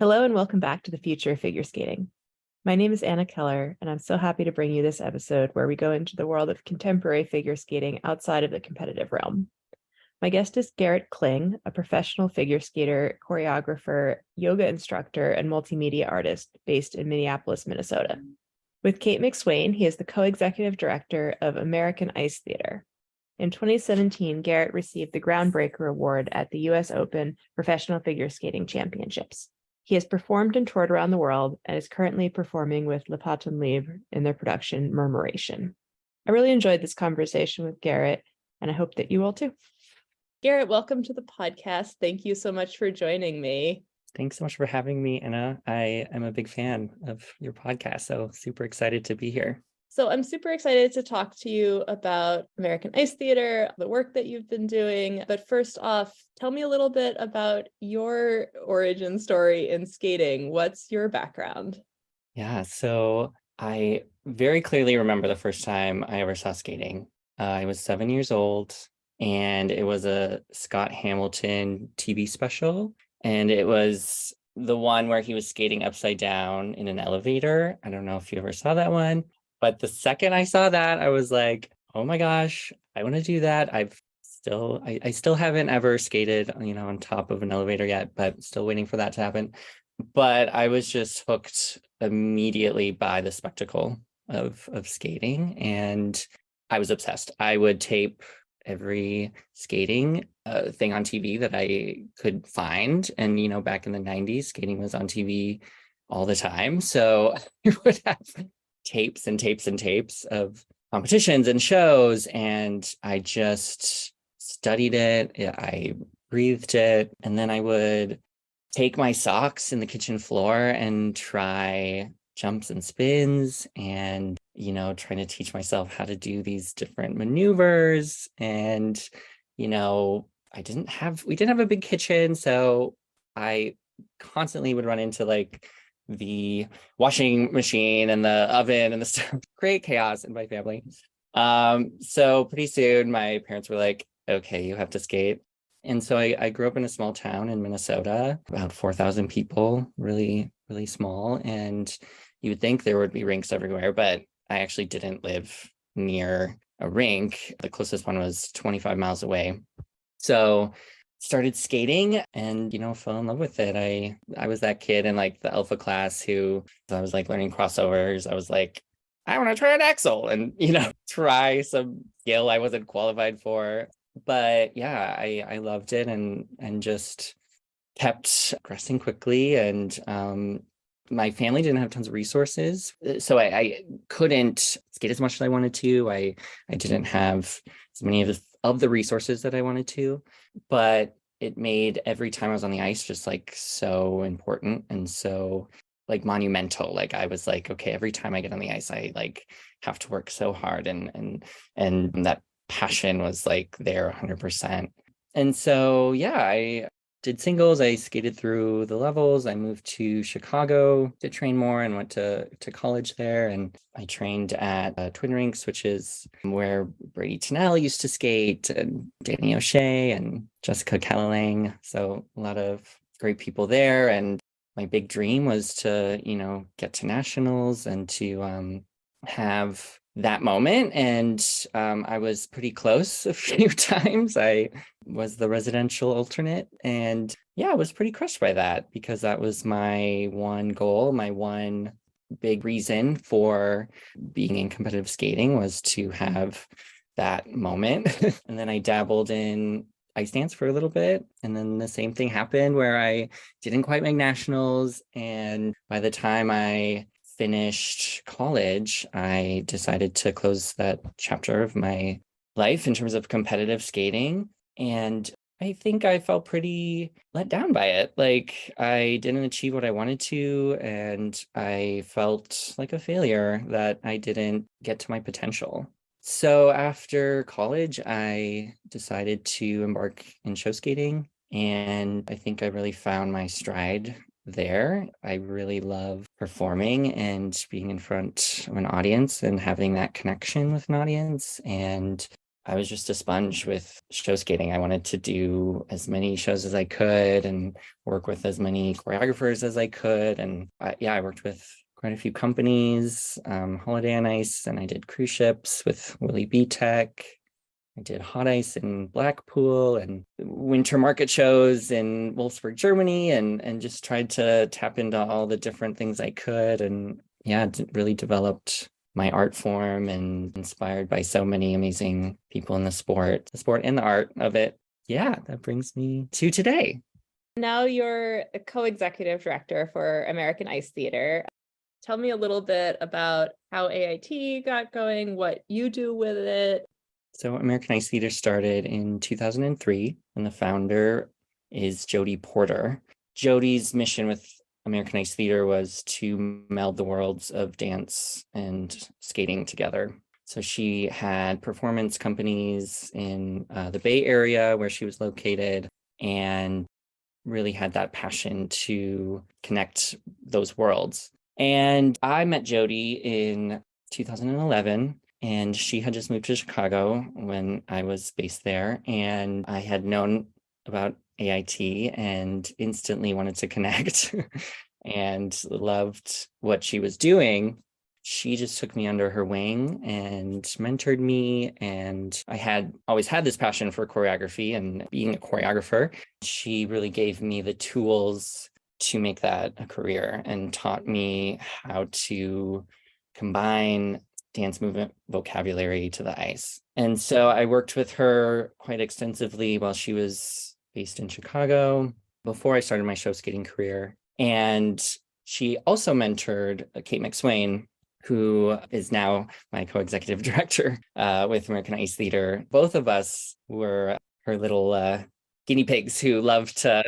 Hello and welcome back to the future of figure skating. My name is Anna Keller, and I'm so happy to bring you this episode where we go into the world of contemporary figure skating outside of the competitive realm. My guest is Garrett Kling, a professional figure skater, choreographer, yoga instructor, and multimedia artist based in Minneapolis, Minnesota. With Kate McSwain, he is the co-executive director of American Ice Theater. In 2017, Garrett received the Groundbreaker Award at the U.S. Open Professional Figure Skating Championships. He has performed and toured around the world and is currently performing with Patin Libre in their production Murmuration. I really enjoyed this conversation with Garrett, and I hope that you will too. Garrett, welcome to the podcast. Thank you so much for joining me. Thanks so much for having me, Anna. I am a big fan of your podcast, so super excited to be here. So I'm super excited to talk to you about American Ice Theater, the work that you've been doing. But first off, tell me a little bit about your origin story in skating. What's your background? Yeah, so I very clearly remember the first time I ever saw skating. I was 7 years old, and it was a Scott Hamilton TV special. And it was the one where he was skating upside down in an elevator. I don't know if you ever saw that one. But the second I saw that, I was like, oh my gosh, I want to do that. I still haven't ever skated, on top of an elevator yet, but still waiting for that to happen. But I was just hooked immediately by the spectacle of skating, and I was obsessed. I would tape every skating thing on TV that I could find. And, back in the 90s, skating was on TV all the time. So I would have tapes and tapes and tapes of competitions and shows, and I just studied it. I breathed it, and then I would take my socks in the kitchen floor and try jumps and spins, and trying to teach myself how to do these different maneuvers. And we didn't have a big kitchen, so I constantly would run into the washing machine and the oven and the stuff. Great chaos in my family. So pretty soon my parents were like, okay, you have to skate. And so I grew up in a small town in Minnesota, about 4,000 people, really, really small. And you would think there would be rinks everywhere, but I actually didn't live near a rink. The closest one was 25 miles away. So started skating and, fell in love with it. I was that kid in the alpha class who I was learning crossovers. I was like, I want to try an axle and, try some skill I wasn't qualified for. But yeah, I loved it and just kept progressing quickly. And my family didn't have tons of resources, so I couldn't skate as much as I wanted to. I didn't have as many of the resources that I wanted to, but it made every time I was on the ice just so important and so monumental. I was like, okay, every time I get on the ice, I have to work so hard, and that passion was there 100%. And so yeah, I did singles. I skated through the levels. I moved to Chicago to train more and went to college there. And I trained at Twin Rinks, which is where Brady Tennell used to skate, and Danny O'Shea and Jessica Kellelang. So a lot of great people there. And my big dream was to, get to nationals and to have that moment. And I was pretty close a few times. I was the residential alternate, and yeah, I was pretty crushed by that because that was my one goal. My one big reason for being in competitive skating was to have that moment. And then I dabbled in ice dance for a little bit, and then the same thing happened where I didn't quite make nationals. And by the time I finished college, I decided to close that chapter of my life in terms of competitive skating. And I think I felt pretty let down by it. I didn't achieve what I wanted to, and I felt like a failure that I didn't get to my potential. So after college, I decided to embark in show skating, and I think I really found my stride there. I really love performing and being in front of an audience and having that connection with an audience. And I was just a sponge with show skating. I wanted to do as many shows as I could and work with as many choreographers as I could. And I worked with quite a few companies, Holiday on Ice, and I did cruise ships with Willie B Tech. I did hot ice in Blackpool and winter market shows in Wolfsburg, Germany, and just tried to tap into all the different things I could. And really developed my art form and inspired by so many amazing people in the sport and the art of it. Yeah, that brings me to today. Now you're a co-executive director for American Ice Theater. Tell me a little bit about how AIT got going, what you do with it. So American Ice Theater started in 2003, and the founder is Jody Porter. Jody's mission with American Ice Theater was to meld the worlds of dance and skating together. So she had performance companies in the Bay Area where she was located and really had that passion to connect those worlds. And I met Jody in 2011, and she had just moved to Chicago when I was based there. And I had known about AIT and instantly wanted to connect and loved what she was doing. She just took me under her wing and mentored me. And I had always had this passion for choreography and being a choreographer. She really gave me the tools to make that a career and taught me how to combine dance movement vocabulary to the ice. And so I worked with her quite extensively while she was based in Chicago before I started my show skating career. And she also mentored Kate McSwain, who is now my co-executive director with American Ice Theater. Both of us were her little guinea pigs who loved to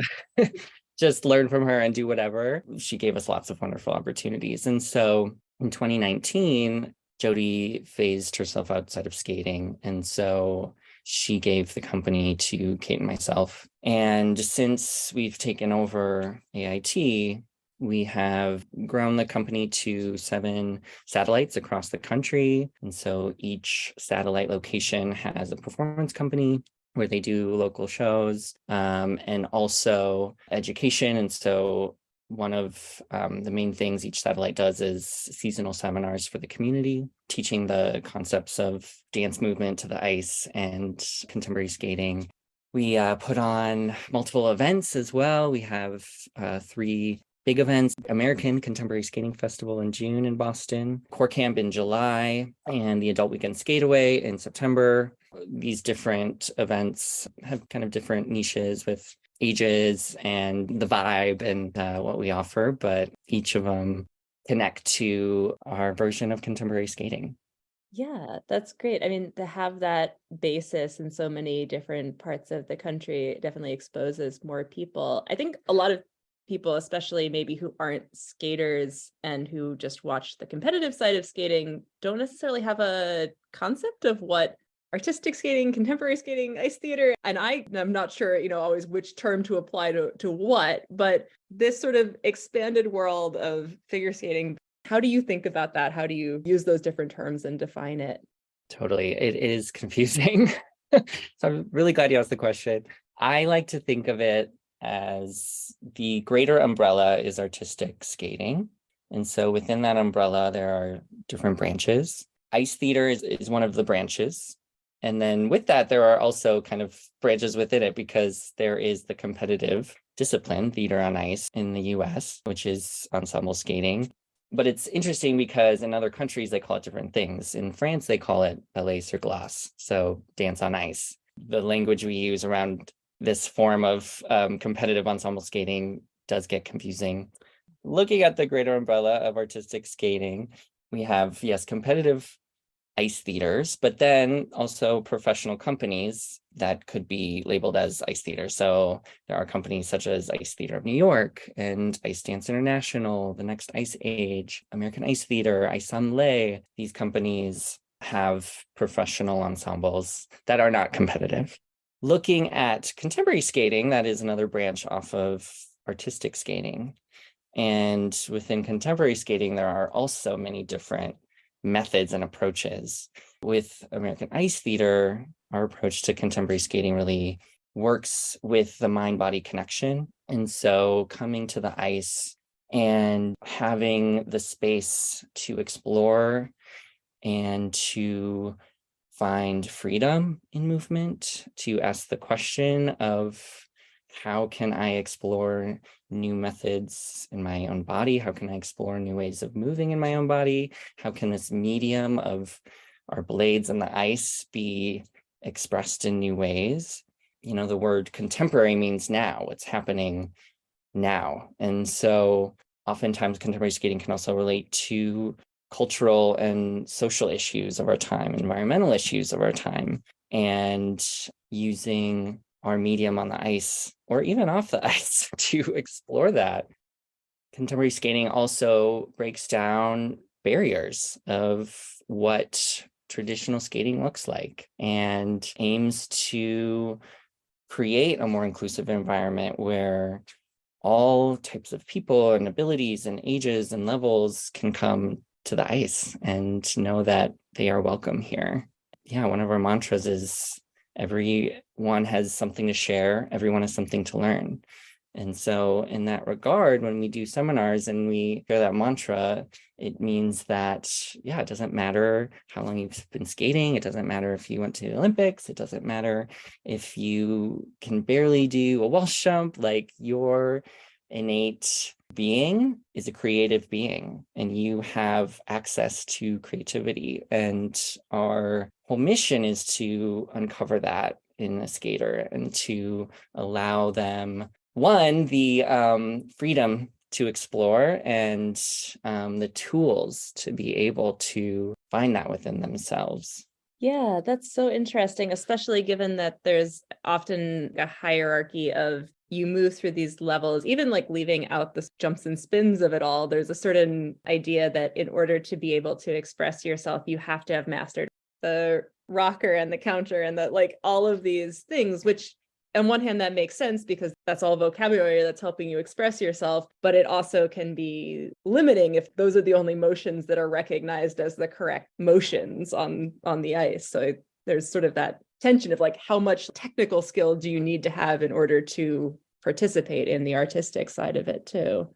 just learn from her and do whatever. She gave us lots of wonderful opportunities. And so in 2019, Jody phased herself outside of skating. And so she gave the company to Kate and myself. And since we've taken over AIT, we have grown the company to 7 satellites across the country. And so each satellite location has a performance company where they do local shows and also education. And so one of the main things each satellite does is seasonal seminars for the community, teaching the concepts of dance movement to the ice and contemporary skating. We put on multiple events as well. We have 3 big events: American Contemporary Skating Festival in June in Boston, Core Camp in July, and the Adult Weekend Skateaway in September. These different events have kind of different niches with ages and the vibe and what we offer, but each of them connect to our version of contemporary skating. Yeah, that's great. I mean, to have that basis in so many different parts of the country definitely exposes more people. I think a lot of people, especially maybe who aren't skaters and who just watch the competitive side of skating, don't necessarily have a concept of what artistic skating, contemporary skating, ice theater, and I'm not sure, always which term to apply to what, but this sort of expanded world of figure skating, how do you think about that? How do you use those different terms and define it? Totally. It is confusing. So I'm really glad you asked the question. I like to think of it as the greater umbrella is artistic skating. And so within that umbrella, there are different branches. Ice theater is one of the branches. And then with that, there are also kind of branches within it because there is the competitive discipline, theater on ice in the US, which is ensemble skating. But it's interesting because in other countries, they call it different things. In France, they call it ballet sur glace, so dance on ice. The language we use around this form of competitive ensemble skating does get confusing. Looking at the greater umbrella of artistic skating, we have, yes, competitive ice theaters, but then also professional companies that could be labeled as ice theater. So there are companies such as Ice Theater of New York and Ice Dance International, The Next Ice Age, American Ice Theater, Ensemble. These companies have professional ensembles that are not competitive. Looking at contemporary skating, that is another branch off of artistic skating. And within contemporary skating, there are also many different methods and approaches. With American Ice Theater, our approach to contemporary skating really works with the mind-body connection. And so coming to the ice and having the space to explore and to find freedom in movement, to ask the question of how can I explore new methods in my own body? How can I explore new ways of moving in my own body? How can this medium of our blades and the ice be expressed in new ways? You know, the word contemporary means now, it's happening now. And so oftentimes contemporary skating can also relate to cultural and social issues of our time, environmental issues of our time, and using our medium on the ice or even off the ice to explore that. Contemporary skating also breaks down barriers of what traditional skating looks like and aims to create a more inclusive environment where all types of people and abilities and ages and levels can come to the ice and know that they are welcome here. Yeah, one of our mantras is everyone has something to share, everyone has something to learn. And so in that regard, when we do seminars and we hear that mantra, it means that, yeah, it doesn't matter how long you've been skating. It doesn't matter if you went to the Olympics. It doesn't matter if you can barely do a Welsh jump. Like, your innate being is a creative being, and you have access to creativity. And our whole mission is to uncover that in a skater and to allow them, one, the freedom to explore and the tools to be able to find that within themselves. Yeah, that's so interesting, especially given that there's often a hierarchy of you move through these levels, even like leaving out the jumps and spins of it all. There's a certain idea that in order to be able to express yourself, you have to have mastered the rocker and the counter and the like all of these things, which on one hand, that makes sense because that's all vocabulary that's helping you express yourself, but it also can be limiting if those are the only motions that are recognized as the correct motions on the ice. So there's sort of that tension of like, how much technical skill do you need to have in order to participate in the artistic side of it too?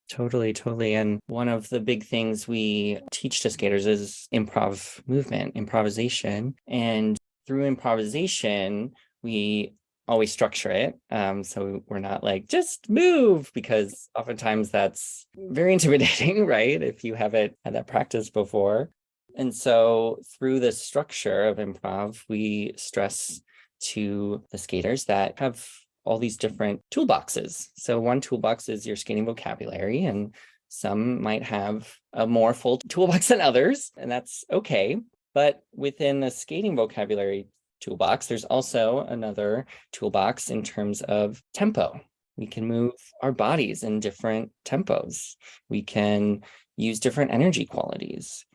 Totally, totally. And one of the big things we teach to skaters is improv movement, improvisation. And through improvisation, we always structure it. So we're not like, just move, because oftentimes that's very intimidating, right? If you haven't had that practice before. And so through the structure of improv, we stress to the skaters that have all these different toolboxes. So one toolbox is your skating vocabulary, and some might have a more full toolbox than others, and that's okay. But within the skating vocabulary toolbox, there's also another toolbox in terms of tempo. We can move our bodies in different tempos. We can use different energy qualities.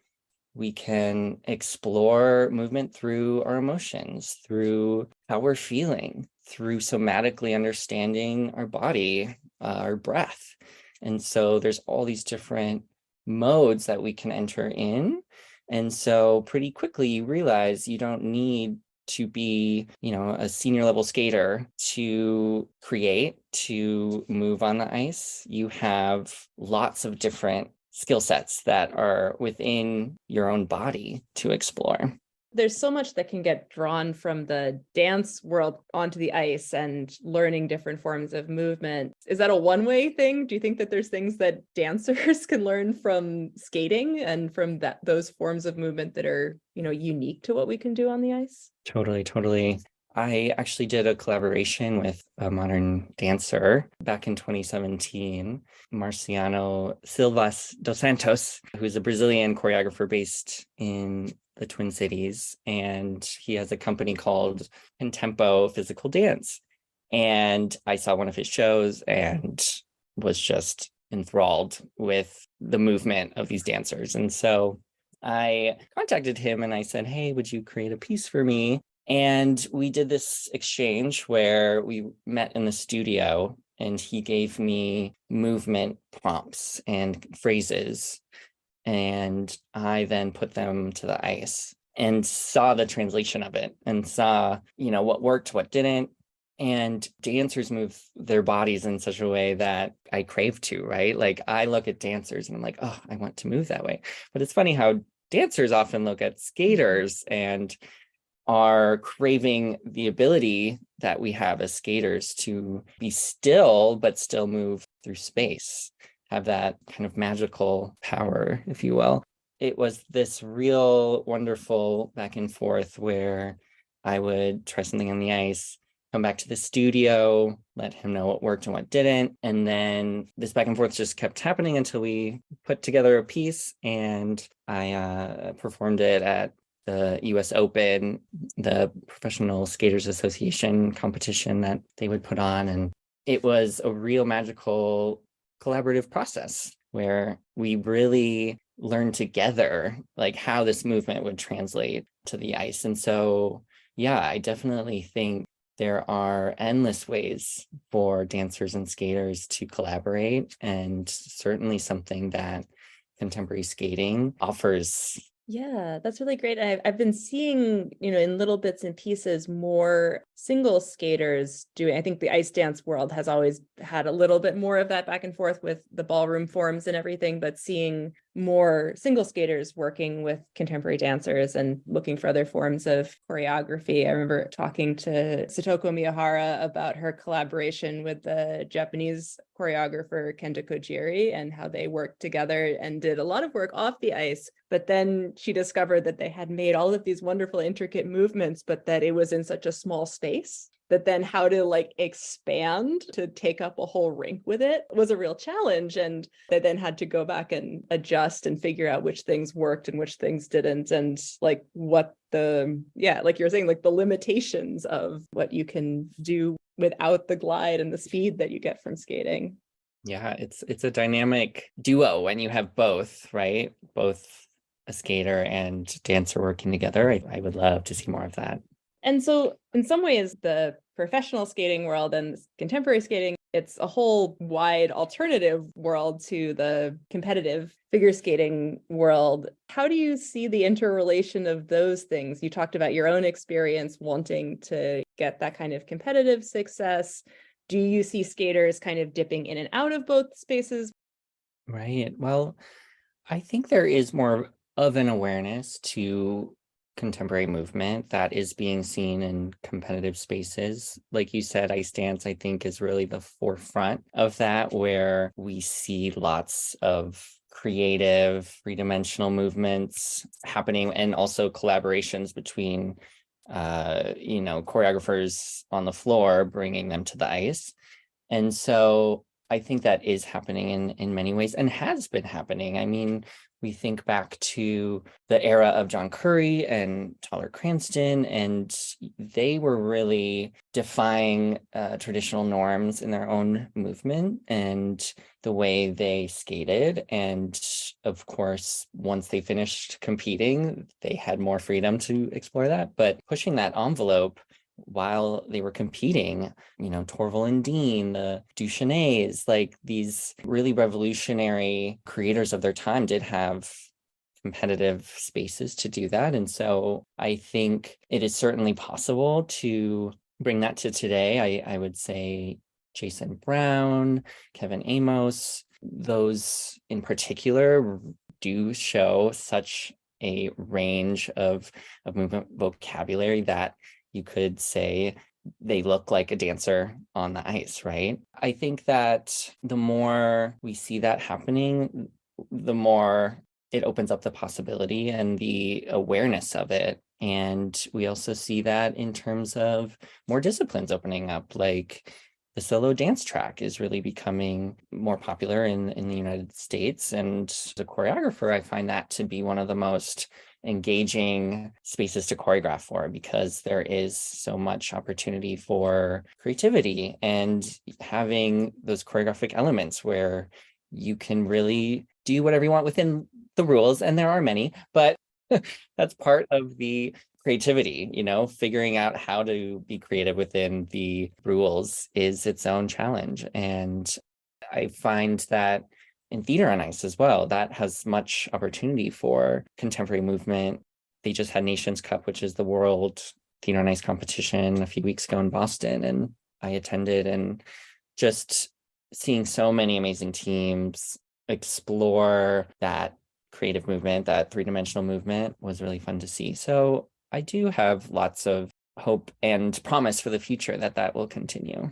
We can explore movement through our emotions, through how we're feeling, through somatically understanding our body, our breath. And so there's all these different modes that we can enter in. And so pretty quickly you realize you don't need to be, a senior level skater to create, to move on the ice. You have lots of different skill sets that are within your own body to explore. There's so much that can get drawn from the dance world onto the ice and learning different forms of movement. Is that a one-way thing? Do you think that there's things that dancers can learn from skating and from those forms of movement that are, unique to what we can do on the ice? Totally, totally. I actually did a collaboration with a modern dancer back in 2017, Marciano Silvas dos Santos, who's a Brazilian choreographer based in the Twin Cities. And he has a company called Contempo Physical Dance. And I saw one of his shows and was just enthralled with the movement of these dancers. And so I contacted him and I said, hey, would you create a piece for me? And we did this exchange where we met in the studio and he gave me movement prompts and phrases. And I then put them to the ice. and saw the translation of it and saw, what worked, what didn't. And dancers move their bodies in such a way that I crave to, right? Like I look at dancers and I'm like, oh, I want to move that way. But it's funny how dancers often look at skaters and are craving the ability that we have as skaters to be still, but still move through space, have that kind of magical power, if you will. It was this real wonderful back and forth where I would try something on the ice, come back to the studio, let him know what worked and what didn't. And then this back and forth just kept happening until we put together a piece, and I performed it at the US Open, the Professional Skaters Association competition that they would put on. And it was a real magical collaborative process where we really learned together like how this movement would translate to the ice. And so, yeah, I definitely think there are endless ways for dancers and skaters to collaborate, and certainly something that contemporary skating offers. Yeah, that's really great. I've been seeing, in little bits and pieces, more single skaters doing. I think the ice dance world has always had a little bit more of that back and forth with the ballroom forms and everything, but seeing more single skaters working with contemporary dancers and looking for other forms of choreography. I remember talking to Satoko Miyahara about her collaboration with the Japanese choreographer Kenta Kojiri and how they worked together and did a lot of work off the ice. But then she discovered that they had made all of these wonderful, intricate movements, but that it was in such a small space that then how to expand to take up a whole rink with it was a real challenge. And they then had to go back and adjust and figure out which things worked and which things didn't. And what like you're saying, the limitations of what you can do without the glide and the speed that you get from skating. Yeah, it's a dynamic duo when you have both, right? Both a skater and dancer working together. I would love to see more of that. And so in some ways, the professional skating world and contemporary skating, it's a whole wide alternative world to the competitive figure skating world. How do you see the interrelation of those things? You talked about your own experience wanting to get that kind of competitive success. Do you see skaters kind of dipping in and out of both spaces? Right. Well, I think there is more of an awareness to contemporary movement that is being seen in competitive spaces. Like you said, ice dance, I think, is really the forefront of that, where we see lots of creative, three-dimensional movements happening, and also collaborations between, choreographers on the floor, bringing them to the ice. And so I think that is happening in many ways and has been happening. I mean, we think back to the era of John Curry and Tyler Cranston, and they were really defying traditional norms in their own movement and the way they skated. And of course, once they finished competing, they had more freedom to explore that. But pushing that envelope while they were competing, Torval and Dean, the Duchenets, these really revolutionary creators of their time did have competitive spaces to do that. And so I think it is certainly possible to bring that to today. I would say Jason Brown, Kevin Amos, those in particular do show such a range of movement vocabulary that you could say they look like a dancer on the ice, right? I think that the more we see that happening, the more it opens up the possibility and the awareness of it. And we also see that in terms of more disciplines opening up, like the solo dance track is really becoming more popular in the United States. And as a choreographer, I find that to be one of the most engaging spaces to choreograph for, because there is so much opportunity for creativity and having those choreographic elements where you can really do whatever you want within the rules. And there are many, but that's part of the creativity, figuring out how to be creative within the rules is its own challenge. And I find that in theater on ice as well, that has much opportunity for contemporary movement they just had Nations Cup, which is the world theater and ice competition a few weeks ago in Boston, and I attended, and just seeing so many amazing teams explore that creative movement, that three-dimensional movement, was really fun to see. So I do have lots of hope and promise for the future that that will continue.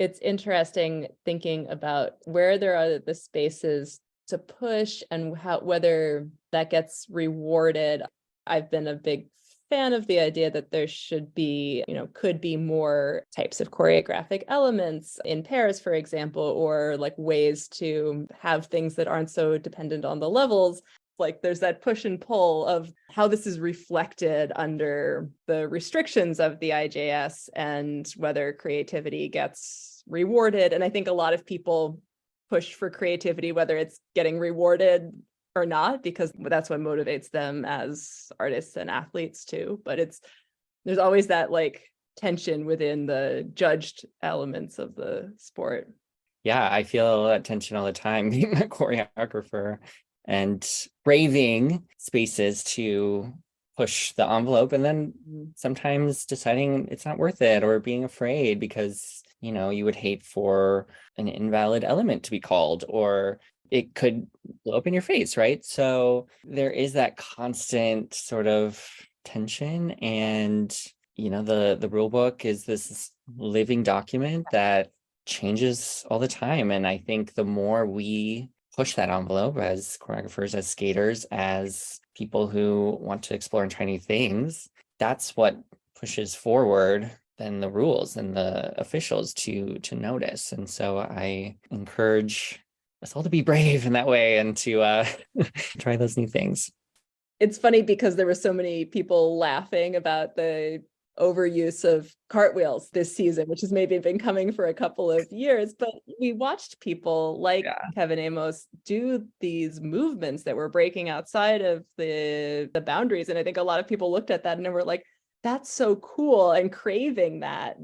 It's interesting thinking about where there are the spaces to push and how, whether that gets rewarded. I've been a big fan of the idea that there should be, could be more types of choreographic elements in pairs, for example, or like ways to have things that aren't so dependent on the levels. Like there's that push and pull of how this is reflected under the restrictions of the IJS and whether creativity gets rewarded. And I think a lot of people push for creativity, whether it's getting rewarded or not, because that's what motivates them as artists and athletes too. But there's always that like tension within the judged elements of the sport. Yeah, I feel that tension all the time being a choreographer and braving spaces to push the envelope, and then sometimes deciding it's not worth it, or being afraid because, you would hate for an invalid element to be called, or it could blow up in your face, right? So there is that constant sort of tension, and the rule book is this living document that changes all the time. And I think the more we push that envelope as choreographers, as skaters, as people who want to explore and try new things, that's what pushes forward then the rules and the officials to notice. And so I encourage us all to be brave in that way and to try those new things. It's funny because there were so many people laughing about the overuse of cartwheels this season, which has maybe been coming for a couple of years, but we watched people like Kevin Amos do these movements that were breaking outside of the boundaries. And I think a lot of people looked at that and were like, that's so cool, and craving that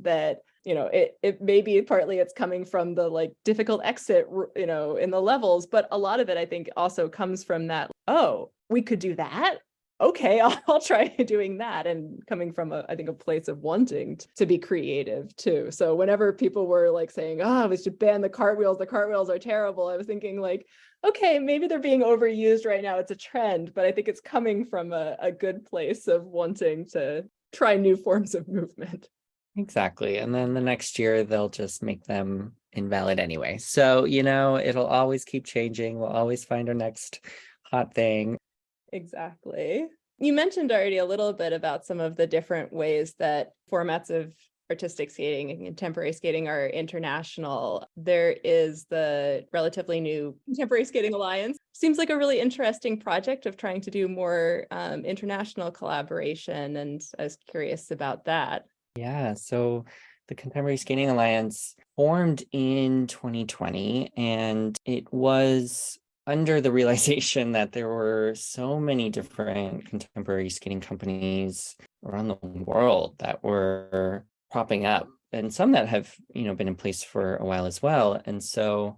it maybe partly it's coming from the like difficult exit, in the levels, but a lot of it I think also comes from that, oh, we could do that. Okay, I'll try doing that, and coming from I think a place of wanting to be creative too. So whenever people were like saying, oh, we should ban the cartwheels are terrible, I was thinking like, okay, maybe they're being overused right now. It's a trend, but I think it's coming from a good place of wanting to try new forms of movement. Exactly. And then the next year they'll just make them invalid anyway. So, it'll always keep changing. We'll always find our next hot thing. Exactly. You mentioned already a little bit about some of the different ways that formats of artistic skating and contemporary skating are international. There is the relatively new Contemporary Skating Alliance. Seems like a really interesting project of trying to do more international collaboration, and I was curious about that. Yeah, so the Contemporary Skating Alliance formed in 2020, and it was under the realization that there were so many different contemporary skating companies around the world that were propping up, and some that have, been in place for a while as well. And so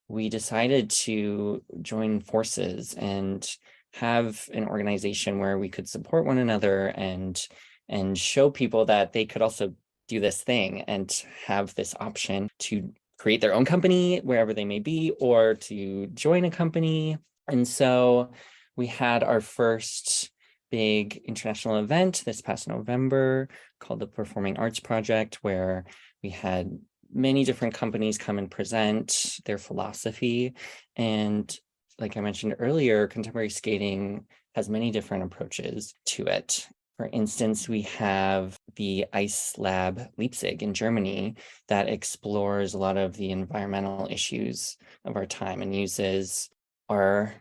we decided to join forces and have an organization where we could support one another and show people that they could also do this thing and have this option to create their own company wherever they may be, or to join a company. And so we had our first big international event this past November called the Performing Arts Project, where we had many different companies come and present their philosophy. And like I mentioned earlier, contemporary skating has many different approaches to it. For instance, we have the Ice Lab Leipzig in Germany that explores a lot of the environmental issues of our time and uses our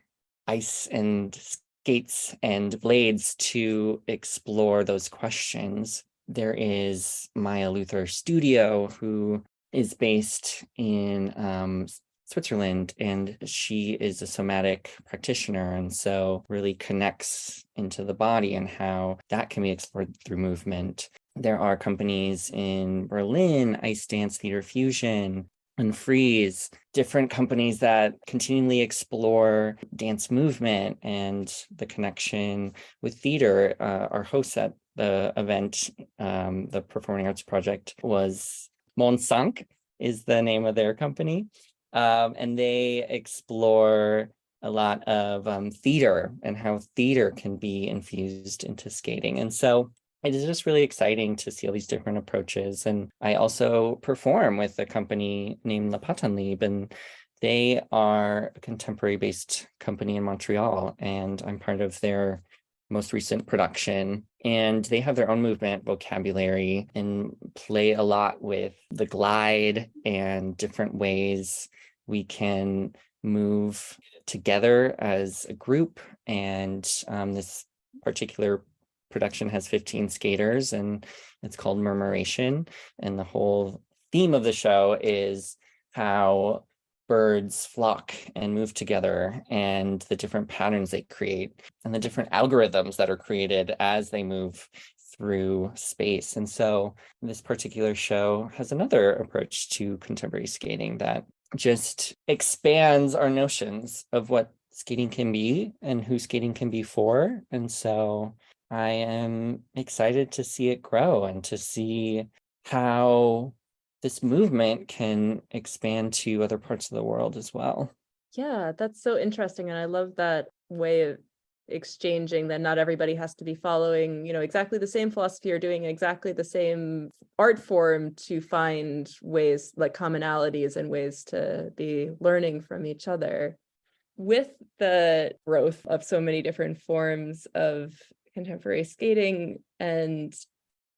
ice and skates and blades to explore those questions. There is Maya Luther Studio, who is based in Switzerland, and she is a somatic practitioner, and so really connects into the body and how that can be explored through movement. There are companies in Berlin, Ice Dance Theater Fusion, and Freeze, different companies that continually explore dance movement and the connection with theater. Our host at the event, the Performing Arts Project, was Monsank is the name of their company. And they explore a lot of theater and how theater can be infused into skating. And so it is just really exciting to see all these different approaches. And I also perform with a company named Patin Libre, and they are a contemporary-based company in Montreal, and I'm part of their most recent production. And they have their own movement vocabulary and play a lot with the glide and different ways we can move together as a group. And this particular production has 15 skaters, and it's called Murmuration. And the whole theme of the show is how birds flock and move together, and the different patterns they create, and the different algorithms that are created as they move through space. And so this particular show has another approach to contemporary skating that just expands our notions of what skating can be and who skating can be for. And so I am excited to see it grow and to see how this movement can expand to other parts of the world as well. Yeah, that's so interesting. And I love that way of exchanging that not everybody has to be following, exactly the same philosophy or doing exactly the same art form to find ways like commonalities and ways to be learning from each other. With the growth of so many different forms of contemporary skating, and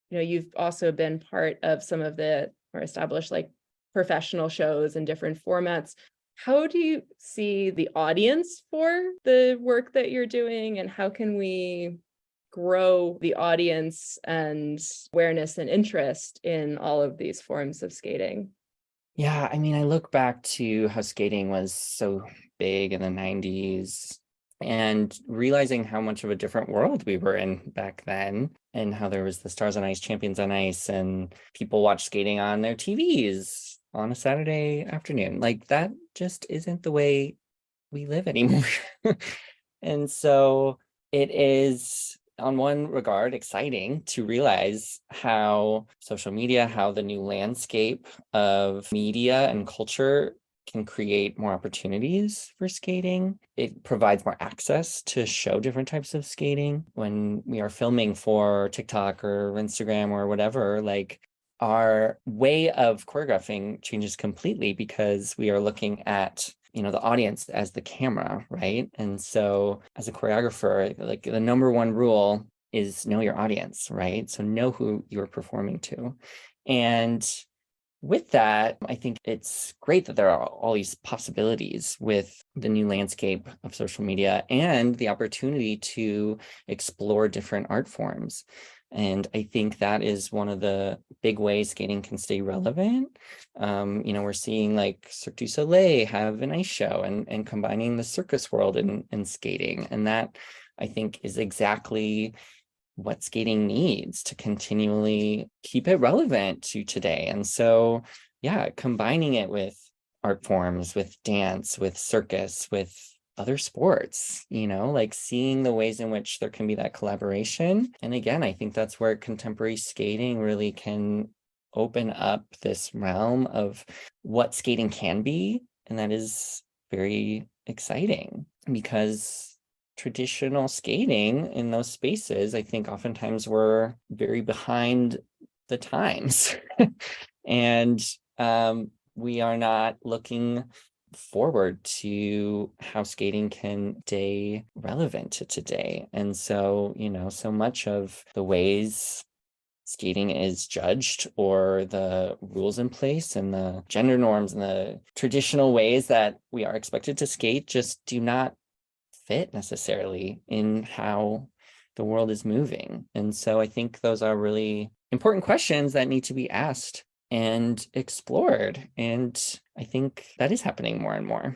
you've also been part of some of the more established like professional shows and different formats. How do you see the audience for the work that you're doing, and how can we grow the audience and awareness and interest in all of these forms of skating? Yeah, I mean, I look back to how skating was so big in the 90s and realizing how much of a different world we were in back then, and how there was the Stars on Ice, Champions on Ice, and people watch skating on their TVs on a Saturday afternoon. Like, that just isn't the way we live anymore. And so it is, on one regard, exciting to realize how social media, how the new landscape of media and culture can create more opportunities for skating. It provides more access to show different types of skating. When we are filming for TikTok or Instagram or whatever, like, our way of choreographing changes completely because we are looking at the audience as the camera, right? And so as a choreographer, like, the number one rule is know your audience, right? So know who you're performing to. And with that, I think it's great that there are all these possibilities with the new landscape of social media and the opportunity to explore different art forms. And I think that is one of the big ways skating can stay relevant. We're seeing like Cirque du Soleil have an ice show and combining the circus world and skating. And that, I think, is exactly what skating needs to continually keep it relevant to today. And so, yeah, combining it with art forms, with dance, with circus, with other sports, like seeing the ways in which there can be that collaboration. And again, I think that's where contemporary skating really can open up this realm of what skating can be. And that is very exciting because traditional skating in those spaces, I think oftentimes we're very behind the times. And we are not looking forward to how skating can stay relevant to today. And so, so much of the ways skating is judged, or the rules in place and the gender norms and the traditional ways that we are expected to skate, just do not fit necessarily in how the world is moving. And so I think those are really important questions that need to be asked and explored. And I think that is happening more and more.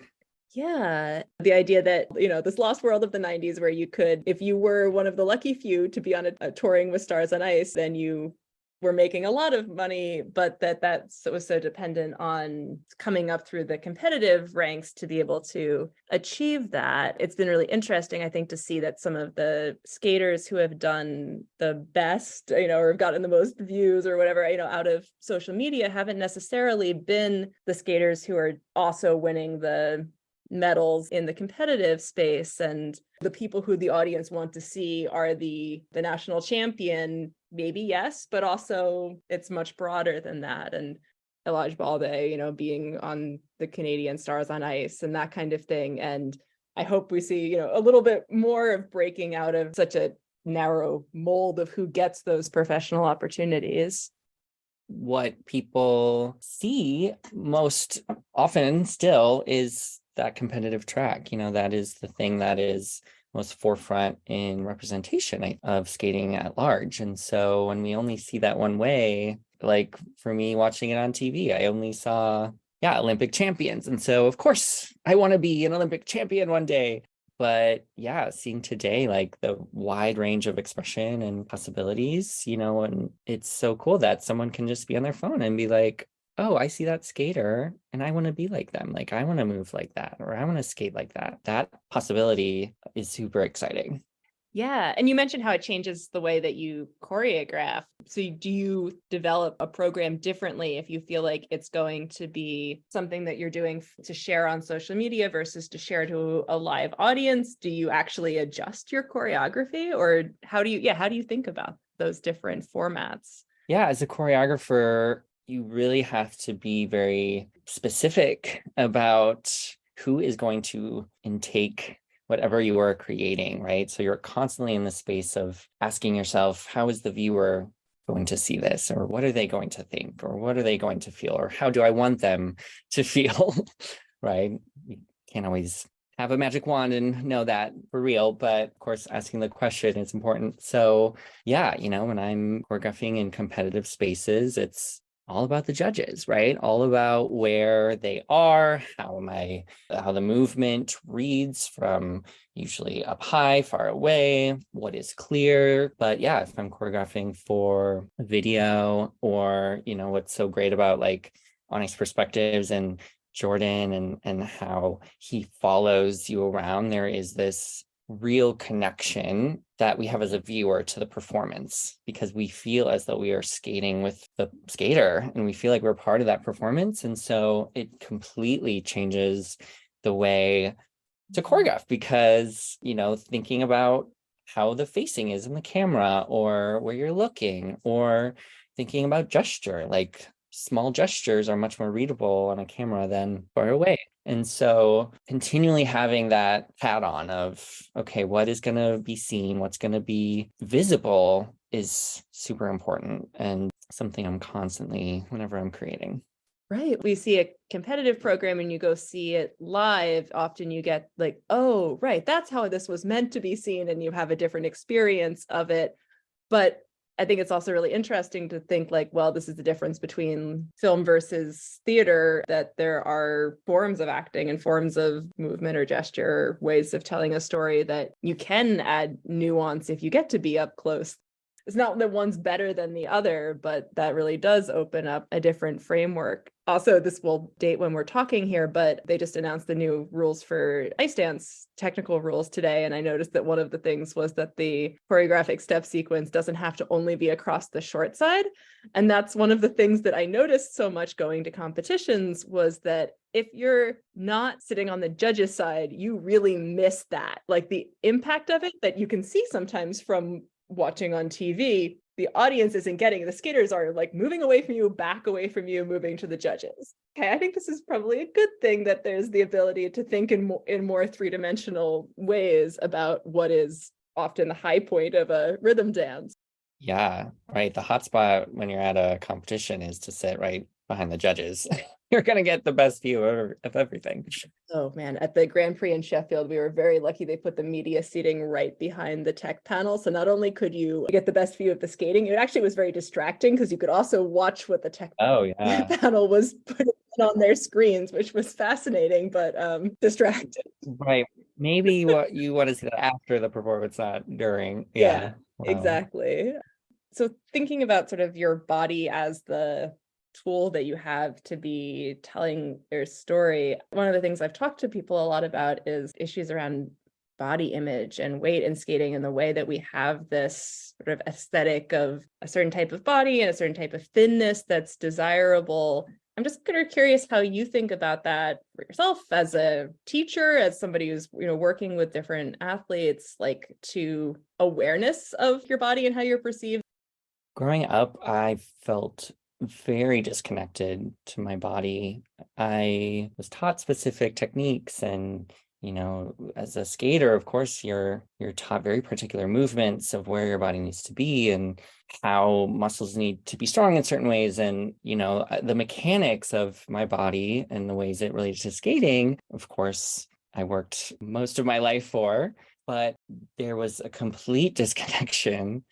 Yeah. The idea that, this lost world of the 90s where you could, if you were one of the lucky few to be on a touring with Stars on Ice, then you were making a lot of money, but that was so dependent on coming up through the competitive ranks to be able to achieve that. It's been really interesting, I think, to see that some of the skaters who have done the best, or have gotten the most views or whatever, out of social media haven't necessarily been the skaters who are also winning the medals in the competitive space. And the people who the audience want to see are the national champion, maybe, yes, but also it's much broader than that. And Elijah Balde, being on the Canadian Stars on Ice and that kind of thing. And I hope we see, a little bit more of breaking out of such a narrow mold of who gets those professional opportunities. What people see most often still is that competitive track. That is the thing that is most forefront in representation of skating at large. And so when we only see that one way, like for me watching it on TV, I only saw, Olympic champions. And so of course I want to be an Olympic champion one day. But seeing today, like the wide range of expression and possibilities, and it's so cool that someone can just be on their phone and be like, oh, I see that skater and I want to be like them. Like I want to move like that, or I want to skate like that. That possibility is super exciting. Yeah. And you mentioned how it changes the way that you choreograph. So do you develop a program differently if you feel like it's going to be something that you're doing to share on social media versus to share to a live audience? Do you actually adjust your choreography, or how do you think about those different formats? Yeah, as a choreographer, you really have to be very specific about who is going to intake whatever you are creating, right? So you're constantly in the space of asking yourself, how is the viewer going to see this? Or what are they going to think? Or what are they going to feel? Or how do I want them to feel, right? You can't always have a magic wand and know that for real, but of course, asking the question is important. So when I'm choreographing in competitive spaces, it's all about the judges, right? All about where they are, how the movement reads from usually up high, far away, what is clear. But if I'm choreographing for a video, or, what's so great about like Onyx Perspectives and Jordan and how he follows you around, there is this real connection that we have as a viewer to the performance, because we feel as though we are skating with the skater and we feel like we're part of that performance. And so it completely changes the way to choreograph, because, thinking about how the facing is in the camera, or where you're looking, or thinking about gesture, like small gestures are much more readable on a camera than far away. And so continually having that hat on of, okay, what is going to be seen, what's going to be visible is super important, and something I'm constantly, whenever I'm creating. Right. We see a competitive program and you go see it live. Often you get like, oh, right, that's how this was meant to be seen. And you have a different experience of it. But I think it's also really interesting to think like, well, this is the difference between film versus theater, that there are forms of acting and forms of movement or gesture, ways of telling a story that you can add nuance if you get to be up close. It's not that one's better than the other, but that really does open up a different framework. Also, this will date when we're talking here, but they just announced the new rules for ice dance, technical rules today. And I noticed that one of the things was that the choreographic step sequence doesn't have to only be across the short side. And that's one of the things that I noticed so much going to competitions, was that if you're not sitting on the judge's side, you really miss that. Like the impact of it that you can see sometimes from watching on TV, the audience isn't getting. The skaters are like moving away from you, back away from you, moving to the judges. Okay, I think this is probably a good thing that there's the ability to think in more three-dimensional ways about what is often the high point of a rhythm dance. Yeah, right. The hot spot when you're at a competition is to sit right behind the judges. You're going to get the best view of everything. Oh man, at the Grand Prix in Sheffield, we were very lucky. They put the media seating right behind the tech panel. So not only could you get the best view of the skating, it actually was very distracting because you could also watch what the tech panel was putting on their screens, which was fascinating, but distracting. Right. Maybe what you want to see that after the performance, not during. Yeah, Wow. exactly. So thinking about sort of your body as the tool that you have to be telling your story, one of the things I've talked to people a lot about is issues around body image and weight and skating, and the way that we have this sort of aesthetic of a certain type of body and a certain type of thinness that's desirable. I'm just kind of curious how you think about that for yourself as a teacher, as somebody who's, working with different athletes, like to awareness of your body and how you're perceived. Growing up, I felt very disconnected to my body. I was taught specific techniques and as a skater, of course, you're taught very particular movements of where your body needs to be and how muscles need to be strong in certain ways. And, the mechanics of my body and the ways it relates to skating, of course, I worked most of my life for, but there was a complete disconnection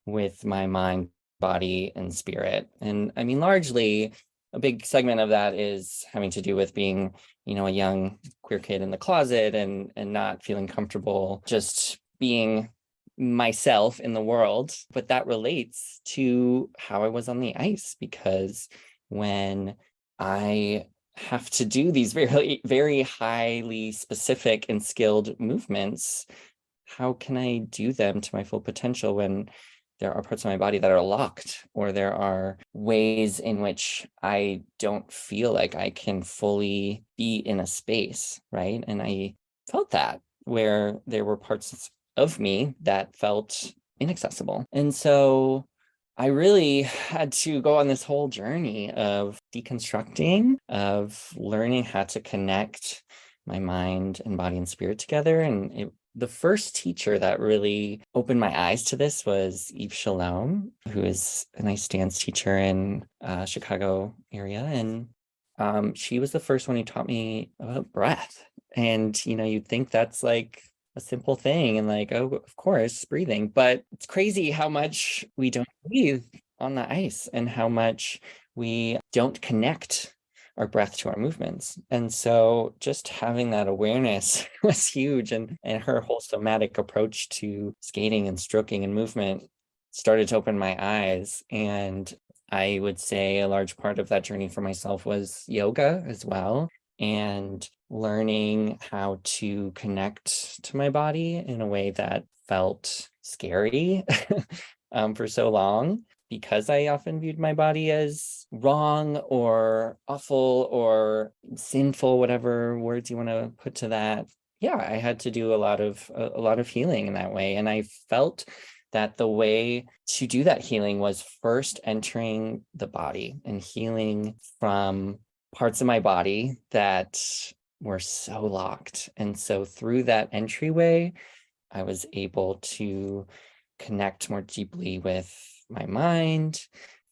with my mind, body, and spirit. And I mean, largely, a big segment of that is having to do with being, a young queer kid in the closet and not feeling comfortable just being myself in the world. But that relates to how I was on the ice, because when I have to do these very, very highly specific and skilled movements, how can I do them to my full potential when there are parts of my body that are locked, or there are ways in which I don't feel like I can fully be in a space, right? And I felt that where there were parts of me that felt inaccessible. And so I really had to go on this whole journey of deconstructing, of learning how to connect my mind and body and spirit together. And the first teacher that really opened my eyes to this was Eve Shalom, who is an ice dance teacher in Chicago area. And she was the first one who taught me about breath. And, you'd think that's like a simple thing and like, oh, of course, breathing. But it's crazy how much we don't breathe on the ice and how much we don't connect our breath to our movements. And so just having that awareness was huge. And her whole somatic approach to skating and stroking and movement started to open my eyes. And I would say a large part of that journey for myself was yoga as well, and learning how to connect to my body in a way that felt scary for so long, because I often viewed my body as wrong or awful or sinful, whatever words you want to put to that. Yeah, I had to do a lot of healing in that way. And I felt that the way to do that healing was first entering the body and healing from parts of my body that were so locked. And so through that entryway, I was able to connect more deeply with my mind,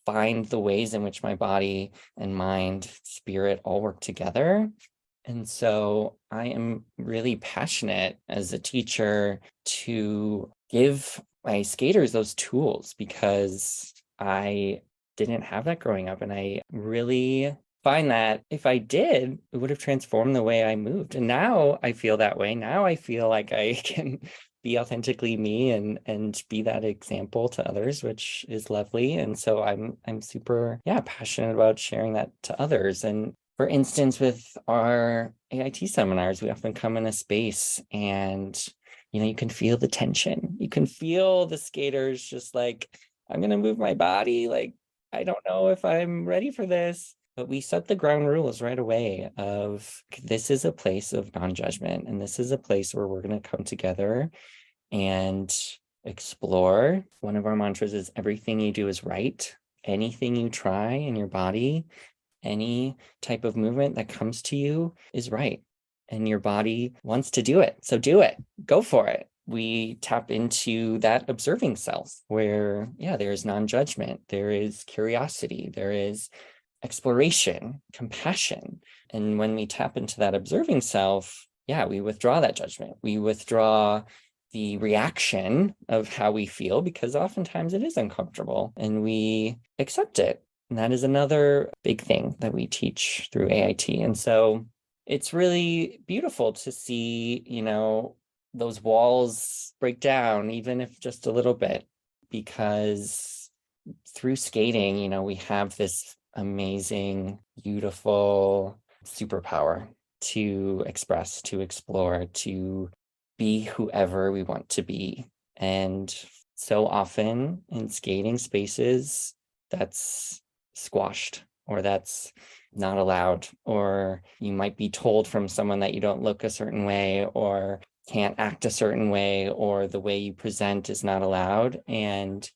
find the ways in which my body and mind, spirit all work together. And so I am really passionate as a teacher to give my skaters those tools, because I didn't have that growing up. And I really find that if I did, it would have transformed the way I moved. And now I feel that way. Now I feel like I can be authentically me and be that example to others, which is lovely. And so I'm super passionate about sharing that to others. And for instance, with our AIT seminars, we often come in a space and you can feel the tension. You can feel the skaters just like, I'm gonna move my body, like I don't know if I'm ready for this. But we set the ground rules right away of, this is a place of non-judgment, and this is a place where we're going to come together and explore. One of our mantras is, everything you do is right. Anything you try in your body, any type of movement that comes to you is right. And your body wants to do it. So do it. Go for it. We tap into that observing self where, there is non-judgment. There is curiosity. There is exploration, compassion. And when we tap into that observing self, we withdraw that judgment. We withdraw the reaction of how we feel, because oftentimes it is uncomfortable, and we accept it. And that is another big thing that we teach through AIT. And so it's really beautiful to see, those walls break down, even if just a little bit, because through skating, we have this amazing, beautiful superpower to express, to explore, to be whoever we want to be. And so often in skating spaces, that's squashed or that's not allowed, or you might be told from someone that you don't look a certain way or can't act a certain way, or the way you present is not allowed. And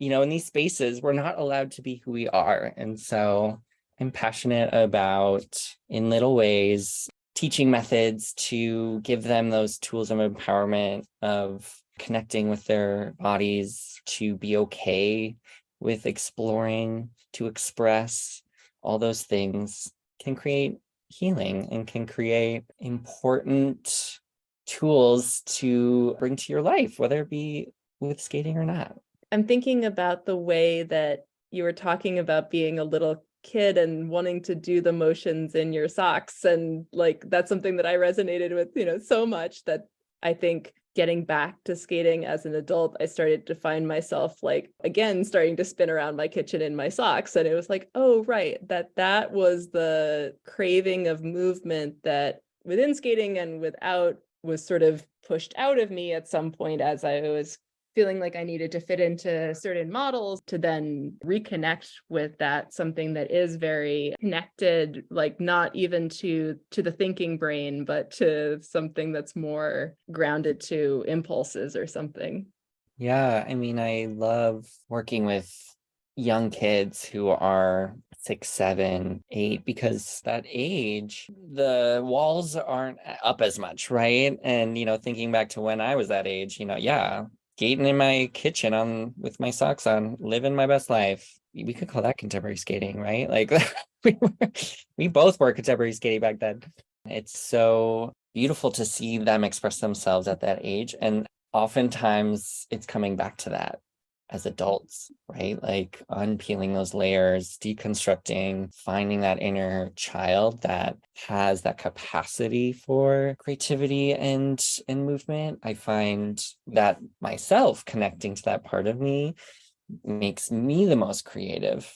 in these spaces, we're not allowed to be who we are. And so I'm passionate about, in little ways, teaching methods to give them those tools of empowerment, of connecting with their bodies, to be okay with exploring, to express. All those things can create healing and can create important tools to bring to your life, whether it be with skating or not. I'm thinking about the way that you were talking about being a little kid and wanting to do the motions in your socks. And like, that's something that I resonated with, so much that I think getting back to skating as an adult, I started to find myself like, again, starting to spin around my kitchen in my socks. And it was like, oh, right, that was the craving of movement that within skating and without was sort of pushed out of me at some point as I was feeling like I needed to fit into certain models, to then reconnect with that, something that is very connected, like not even to the thinking brain, but to something that's more grounded to impulses or something. Yeah, I mean, I love working with young kids who are 6, 7, 8, because that age, the walls aren't up as much, right? And, thinking back to when I was that age, yeah, skating in my kitchen with my socks on, living my best life. We could call that contemporary skating, right? Like we both were contemporary skating back then. It's so beautiful to see them express themselves at that age. And oftentimes it's coming back to that as adults, right? Like unpeeling those layers, deconstructing, finding that inner child that has that capacity for creativity and movement. I find that myself connecting to that part of me makes me the most creative.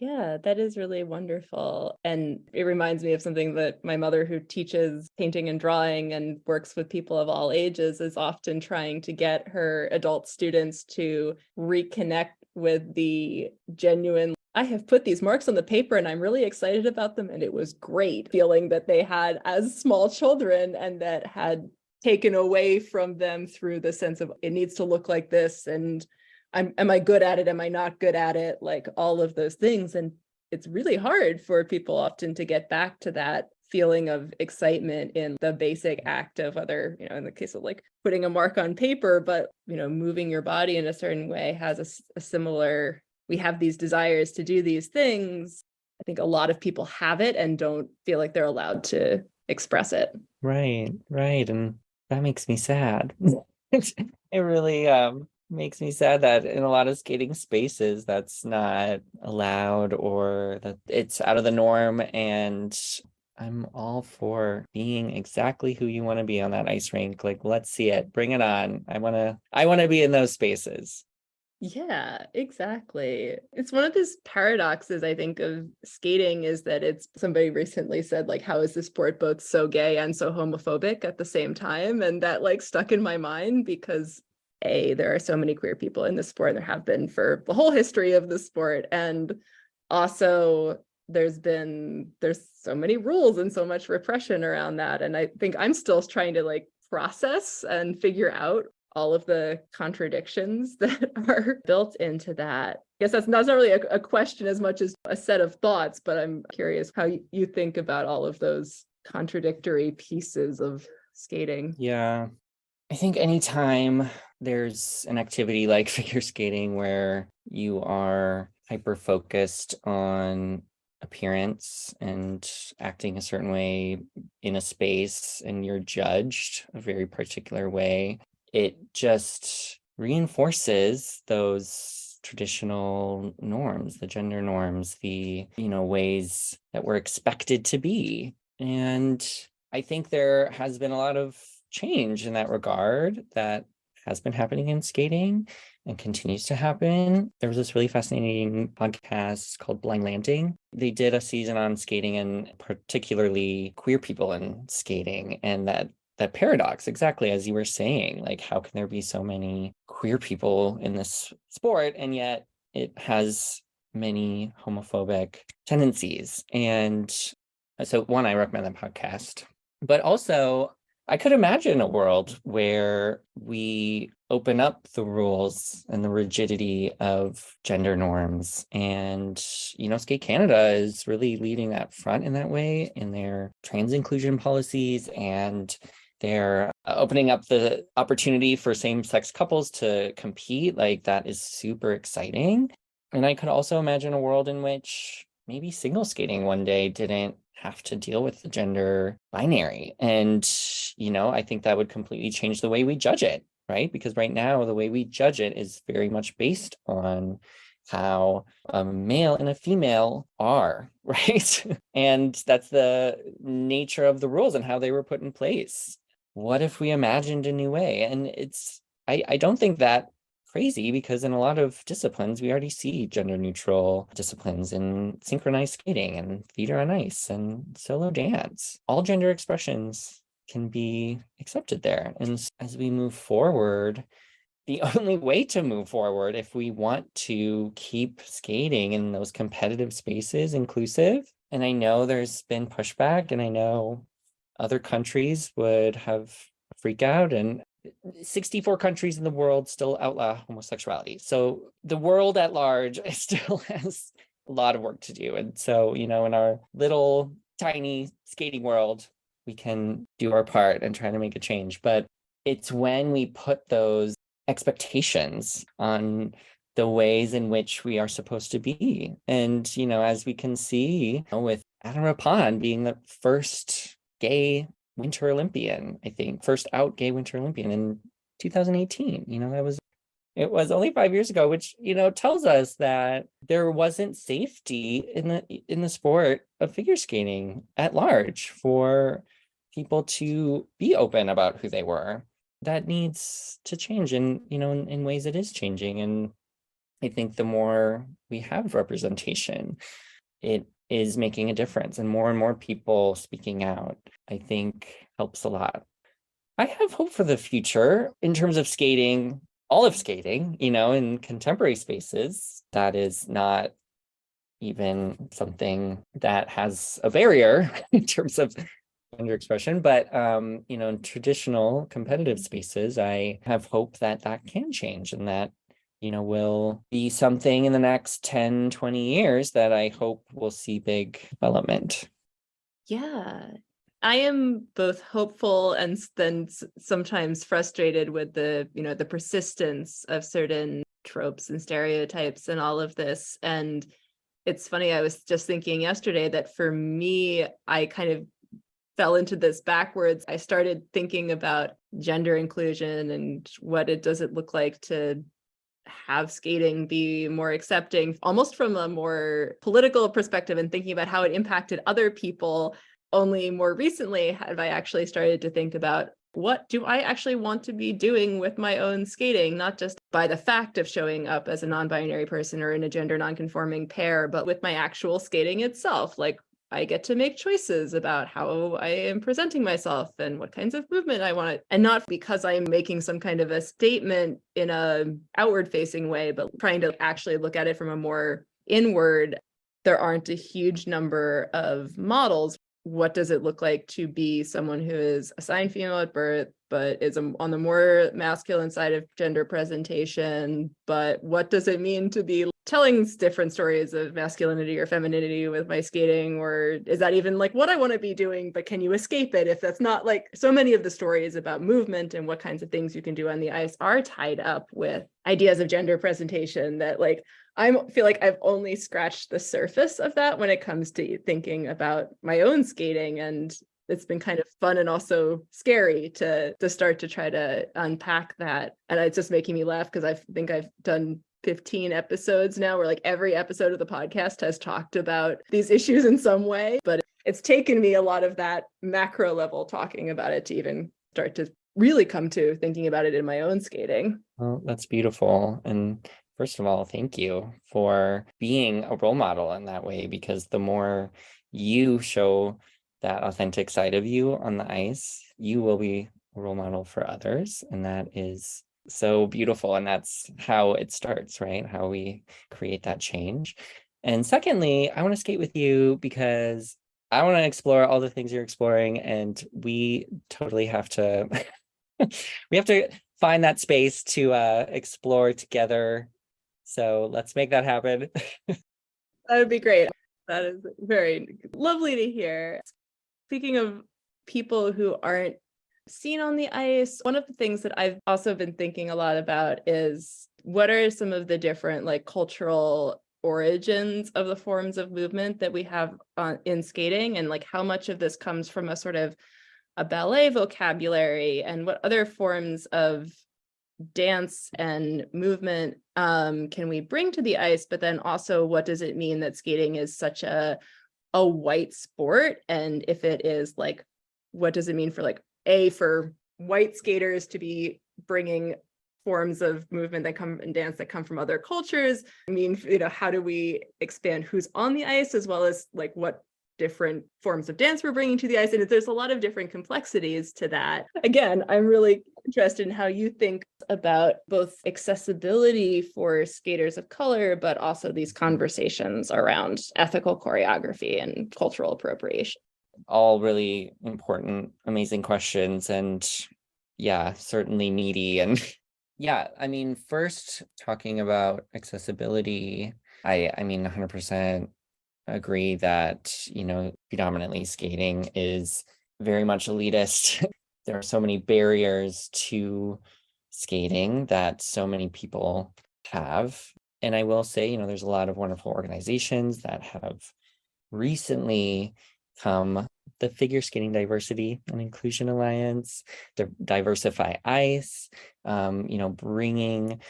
Yeah, that is really wonderful. And it reminds me of something that my mother, who teaches painting and drawing and works with people of all ages, is often trying to get her adult students to reconnect with the genuine, I have put these marks on the paper and I'm really excited about them. And it was great feeling that they had as small children, and that had taken away from them through the sense of it needs to look like this, and am I good at it? Am I not good at it? Like all of those things. And it's really hard for people often to get back to that feeling of excitement in the basic act of, whether, in the case of like putting a mark on paper, but, moving your body in a certain way has a similar, we have these desires to do these things. I think a lot of people have it and don't feel like they're allowed to express it. Right, right. And that makes me sad. It really makes me sad that in a lot of skating spaces that's not allowed, or that it's out of the norm. And I'm all for being exactly who you want to be on that ice rink. Like, let's see it. Bring it on. I want to be in those spaces. Yeah, exactly. It's one of these paradoxes, I think, of skating, is that it's, somebody recently said, like, how is the sport both so gay and so homophobic at the same time? And that like stuck in my mind because there are so many queer people in the sport, and there have been for the whole history of the sport. And also there's so many rules and so much repression around that. And I think I'm still trying to like process and figure out all of the contradictions that are built into that. I guess that's not really a question as much as a set of thoughts, but I'm curious how you think about all of those contradictory pieces of skating. Yeah. I think anytime there's an activity like figure skating where you are hyper focused on appearance and acting a certain way in a space, and you're judged a very particular way, it just reinforces those traditional norms, the gender norms, the, ways that we're expected to be. And I think there has been a lot of change in that regard that has been happening in skating and continues to happen. There was this really fascinating podcast called Blind Landing. They did a season on skating and particularly queer people in skating, and that paradox, exactly as you were saying, like how can there be so many queer people in this sport and yet it has many homophobic tendencies. And so one, I recommend that podcast, but also I could imagine a world where we open up the rules and the rigidity of gender norms. And, Skate Canada is really leading that front in that way in their trans inclusion policies, and they're opening up the opportunity for same-sex couples to compete. Like, that is super exciting. And I could also imagine a world in which maybe single skating one day didn't have to deal with the gender binary. And, I think that would completely change the way we judge it, right? Because right now, the way we judge it is very much based on how a male and a female are, right? And that's the nature of the rules and how they were put in place. What if we imagined a new way? And I don't think that crazy, because in a lot of disciplines, we already see gender neutral disciplines in synchronized skating and theater on ice and solo dance. All gender expressions can be accepted there. And as we move forward, the only way to move forward, if we want to keep skating in those competitive spaces inclusive, and I know there's been pushback, and I know other countries would have a freak out, and 64 countries in the world still outlaw homosexuality. So the world at large still has a lot of work to do. And so, in our little tiny skating world, we can do our part and try to make a change. But it's when we put those expectations on the ways in which we are supposed to be. And, as we can see with Patin Libre being the first gay Winter Olympian, I think, first out gay Winter Olympian in 2018. It was only 5 years ago, which, tells us that there wasn't safety in the sport of figure skating at large for people to be open about who they were. That needs to change, and, in ways it is changing. And I think the more we have representation, it is making a difference, and more people speaking out, I think, helps a lot. I have hope for the future in terms of skating, all of skating, in contemporary spaces. That is not even something that has a barrier in terms of gender expression, but in traditional competitive spaces, I have hope that can change, and that will be something in the next 10, 20 years that I hope will see big development. Yeah. I am both hopeful and then sometimes frustrated with the persistence of certain tropes and stereotypes and all of this. And it's funny, I was just thinking yesterday that for me, I kind of fell into this backwards. I started thinking about gender inclusion and what does it look like to have skating be more accepting, almost from a more political perspective, and thinking about how it impacted other people. Only more recently have I actually started to think about, what do I actually want to be doing with my own skating, not just by the fact of showing up as a non-binary person or in a gender non-conforming pair, but with my actual skating itself. Like, I get to make choices about how I am presenting myself and what kinds of movement I want, and not because I'm making some kind of a statement in a outward facing way, but trying to actually look at it from a more inward. There aren't a huge number of models. What does it look like to be someone who is assigned female at birth, but is on the more masculine side of gender presentation? But what does it mean to be telling different stories of masculinity or femininity with my skating? Or is that even like what I want to be doing? But can you escape it if that's not like so many of the stories about movement and what kinds of things you can do on the ice are tied up with ideas of gender presentation that I feel like I've only scratched the surface of that when it comes to thinking about my own skating. And it's been kind of fun and also scary to start to try to unpack that. And it's just making me laugh because I think I've done 15 episodes now where every episode of the podcast has talked about these issues in some way. But it's taken me a lot of that macro level talking about it to even start to really come to thinking about it in my own skating. Well, that's beautiful. And first of all, thank you for being a role model in that way, because the more you show that authentic side of you on the ice, you will be a role model for others. And that is so beautiful. And that's how it starts, right? How we create that change. And secondly, I want to skate with you because I want to explore all the things you're exploring, and we totally have to we have to find that space to explore together. So let's make that happen. That would be great. That is very lovely to hear. Speaking of people who aren't seen on the ice, one of the things that I've also been thinking a lot about is what are some of the different like cultural origins of the forms of movement that we have in skating, and like how much of this comes from a sort of a ballet vocabulary, and what other forms of dance and movement can we bring to the ice, but then also what does it mean that skating is such a white sport, and if it is, like, what does it mean for like for white skaters to be bringing forms of movement that come in dance that come from other cultures? I mean, how do we expand who's on the ice, as well as like what different forms of dance we're bringing to the ice? And there's a lot of different complexities to that. Again, I'm really interested in how you think about both accessibility for skaters of color, but also these conversations around ethical choreography and cultural appropriation. All really important, amazing questions, and yeah, certainly meaty. And yeah, I mean, first talking about accessibility, I mean 100% agree that, predominantly skating is very much elitist. There are so many barriers to skating that so many people have. And I will say, there's a lot of wonderful organizations that have recently come, the Figure Skating Diversity and Inclusion Alliance, the Diversify Ice, bringing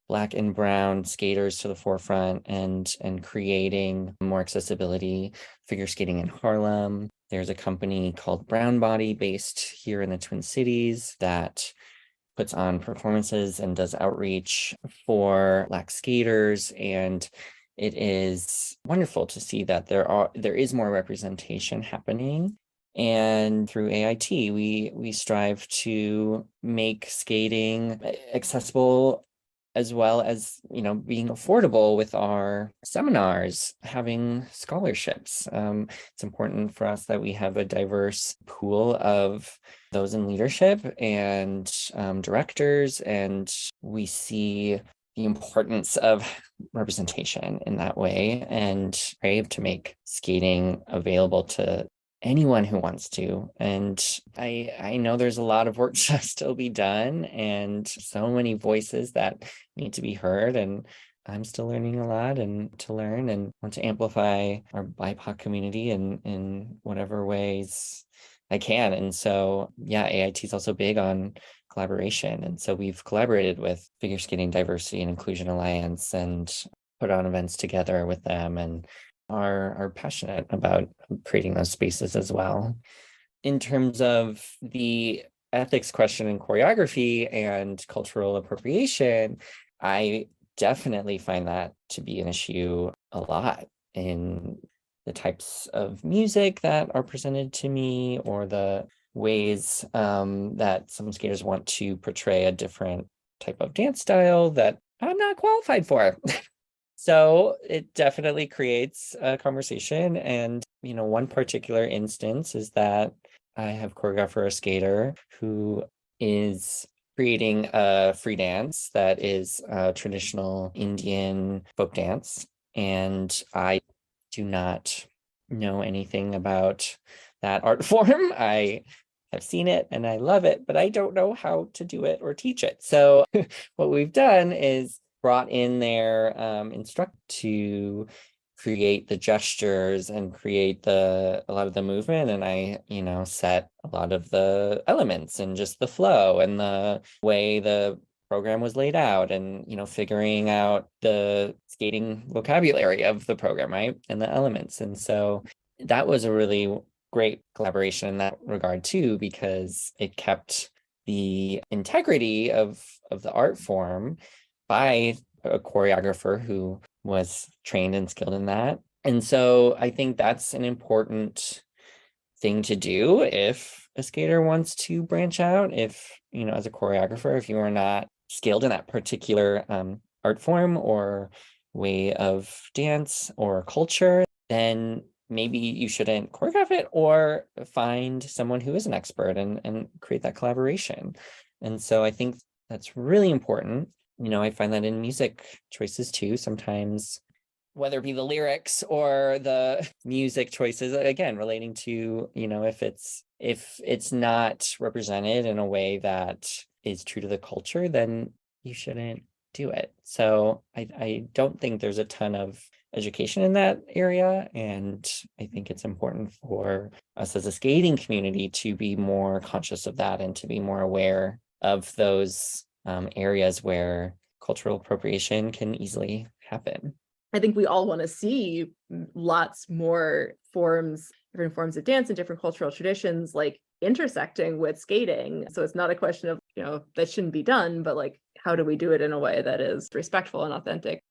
Black and brown skaters to the forefront and creating more accessibility, figure skating in Harlem. There's a company called Brown Body based here in the Twin Cities that puts on performances and does outreach for Black skaters. And it is wonderful to see that there is more representation happening. And through AIT, we strive to make skating accessible, as well as, being affordable with our seminars, having scholarships. It's important for us that we have a diverse pool of those in leadership and directors, and we see the importance of representation in that way, and strive to make skating available to anyone who wants to. And I know there's a lot of work to still be done, and so many voices that need to be heard, and I'm still learning a lot and to learn, and want to amplify our BIPOC community in whatever ways I can. And so, yeah, AIT is also big on collaboration. And so we've collaborated with Figure Skating Diversity and Inclusion Alliance and put on events together with them, and are passionate about creating those spaces as well. In terms of the ethics question in choreography and cultural appropriation, I definitely find that to be an issue a lot in the types of music that are presented to me, or the ways that some skaters want to portray a different type of dance style that I'm not qualified for. So it definitely creates a conversation. And, one particular instance is that I have choreographer a skater who is creating a free dance that is a traditional Indian folk dance. And I do not know anything about that art form. I have seen it and I love it, but I don't know how to do it or teach it. So what we've done is brought in their instructor to create the gestures and create a lot of the movement. And I, set a lot of the elements and just the flow and the way the program was laid out, and, figuring out the skating vocabulary of the program, right? And the elements. And so that was a really great collaboration in that regard too, because it kept the integrity of the art form by a choreographer who was trained and skilled in that. And so I think that's an important thing to do if a skater wants to branch out. If, as a choreographer, if you are not skilled in that particular art form or way of dance or culture, then maybe you shouldn't choreograph it, or find someone who is an expert and create that collaboration. And so I think that's really important. I find that in music choices too, sometimes, whether it be the lyrics or the music choices, again, relating to, if it's not represented in a way that is true to the culture, then you shouldn't do it. So I don't think there's a ton of education in that area. And I think it's important for us as a skating community to be more conscious of that and to be more aware of those areas where cultural appropriation can easily happen. I think we all want to see lots more different forms of dance and different cultural traditions, like intersecting with skating. So it's not a question of, that shouldn't be done, but like, how do we do it in a way that is respectful and authentic?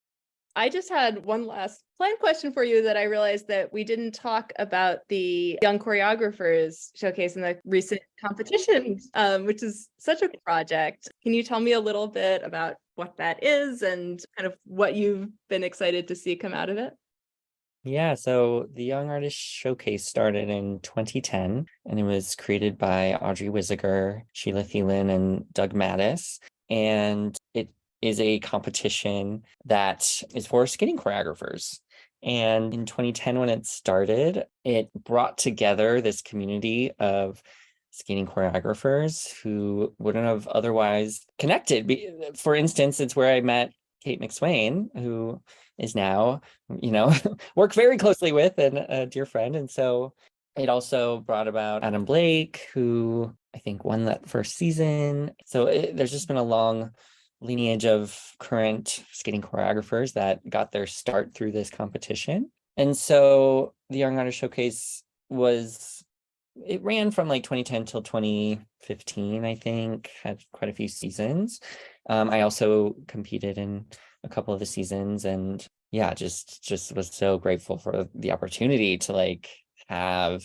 I just had one last planned question for you that I realized that we didn't talk about the Young Choreographers Showcase in the recent competition, which is such a project. Can you tell me a little bit about what that is and kind of what you've been excited to see come out of it? Yeah, so the Young Artist Showcase started in 2010, and it was created by Audrey Wisiger, Sheila Thielen, and Doug Mattis. And it is a competition that is for skating choreographers. And in 2010, when it started, it brought together this community of skating choreographers who wouldn't have otherwise connected. For instance, it's where I met Kate McSwain, who is now, work very closely with, and a dear friend. And so it also brought about Adam Blake, who I think won that first season. So there's just been a long lineage of current skating choreographers that got their start through this competition. And so the Young Artist Showcase it ran from like 2010 till 2015, I think, had quite a few seasons. I also competed in a couple of the seasons, and yeah, just was so grateful for the opportunity to like have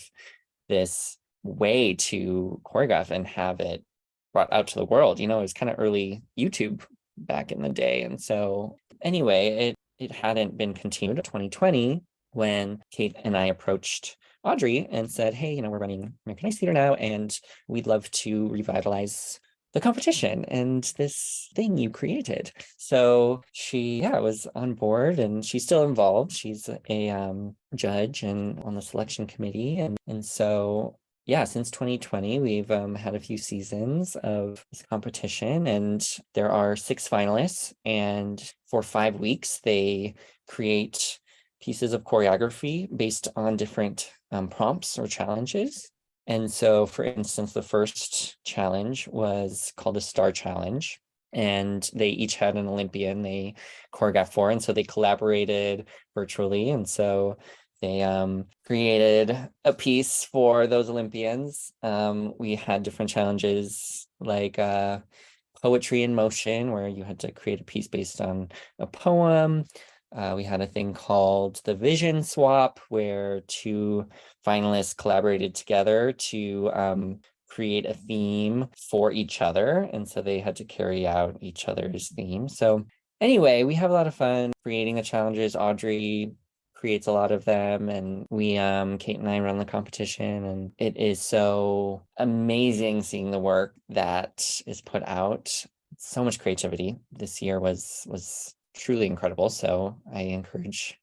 this way to choreograph and have it brought out to the world. It was kind of early YouTube back in the day. And so anyway, it hadn't been continued in 2020 when Kate and I approached Audrey and said, hey, we're running American Ice Theater now, and we'd love to revitalize the competition and this thing you created. So she, was on board, and she's still involved. She's a judge and on the selection committee. And so since 2020, we've had a few seasons of this competition, and there are 6 finalists. And for 5 weeks, they create pieces of choreography based on different prompts or challenges. And so, for instance, the first challenge was called the Star Challenge, and they each had an Olympian they choreographed for. And so they collaborated virtually. And so they created a piece for those Olympians. We had different challenges like poetry in motion, where you had to create a piece based on a poem. We had a thing called the Vision Swap, where 2 finalists collaborated together to create a theme for each other. And so they had to carry out each other's theme. So anyway, we have a lot of fun creating the challenges. Audrey creates a lot of them, and we Kate and I run the competition, and it is so amazing seeing the work that is put out. So much creativity. This year was truly incredible. So I encourage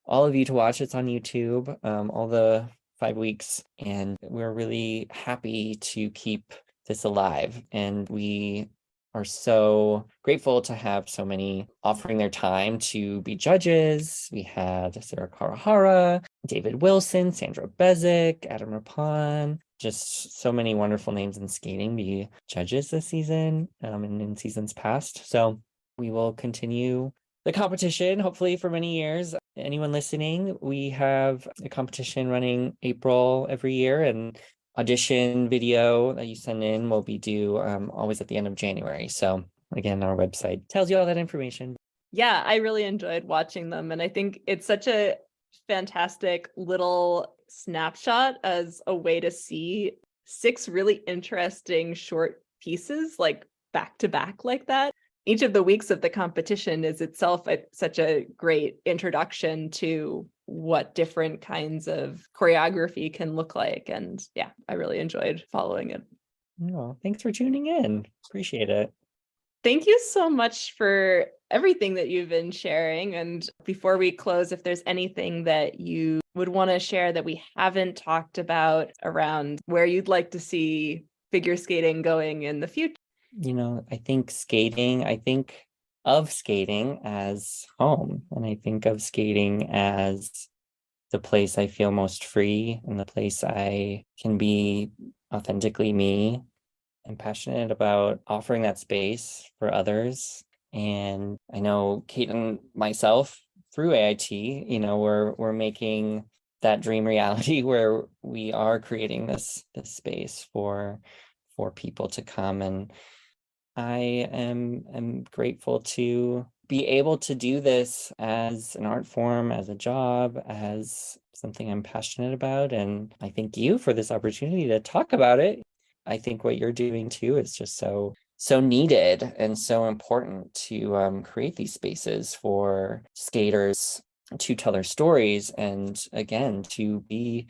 all of you to watch. It's on YouTube, all the 5 weeks, and we're really happy to keep this alive. And we are so grateful to have so many offering their time to be judges. We had Sarah Karahara, David Wilson, Sandra Bezic, Adam Rapon, just so many wonderful names in skating be judges this season and in seasons past. So we will continue the competition, hopefully for many years. Anyone listening, we have a competition running April every year, and audition video that you send in will be due always at the end of January. So again, our website tells you all that information. Yeah, I really enjoyed watching them. And I think it's such a fantastic little snapshot as a way to see 6 really interesting short pieces like back to back like that. Each of the weeks of the competition is itself such a great introduction to what different kinds of choreography can look like. And yeah, I really enjoyed following it. Oh, thanks for tuning in. Appreciate it. Thank you so much for everything that you've been sharing. And before we close, if there's anything that you would want to share that we haven't talked about around where you'd like to see figure skating going in the future. I think of skating as home, and I think of skating as the place I feel most free and the place I can be authentically me. I'm passionate about offering that space for others. And I know Kate and myself through AIT, we're making that dream reality where we are creating this space for people to come. And I am grateful to be able to do this as an art form, as a job, as something I'm passionate about. And I thank you for this opportunity to talk about it. I think what you're doing too is just so needed and so important to create these spaces for skaters to tell their stories, and again, to be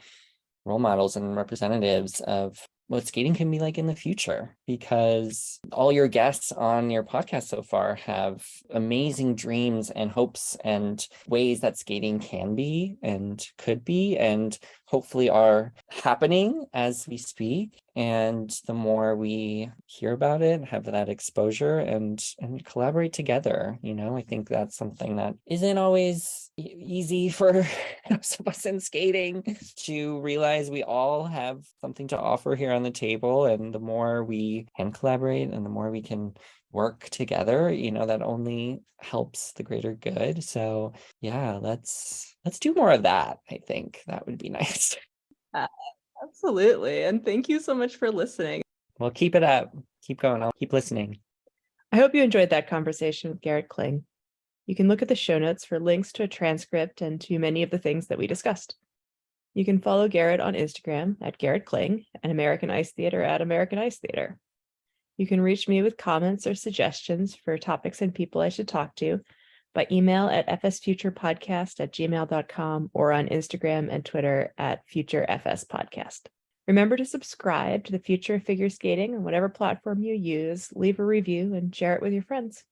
role models and representatives of what skating can be like in the future, because all your guests on your podcast so far have amazing dreams and hopes and ways that skating can be and could be, and hopefully are happening as we speak. And the more we hear about it, have that exposure and collaborate together, I think that's something that isn't always easy for most of us in skating, to realize we all have something to offer here on the table. And the more we can collaborate and the more we can work together, that only helps the greater good. So yeah, let's do more of that. I think that would be nice. Absolutely. And thank you so much for listening. Well, keep it up. Keep going. I'll keep listening. I hope you enjoyed that conversation with Garrett Kling. You can look at the show notes for links to a transcript and to many of the things that we discussed. You can follow Garrett on Instagram at Garrett Kling and American Ice Theater at American Ice Theater. You can reach me with comments or suggestions for topics and people I should talk to by email at fsfuturepodcast@gmail.com or on Instagram and Twitter at FutureFSPodcast. Remember to subscribe to the Future of Figure Skating on whatever platform you use, leave a review, and share it with your friends.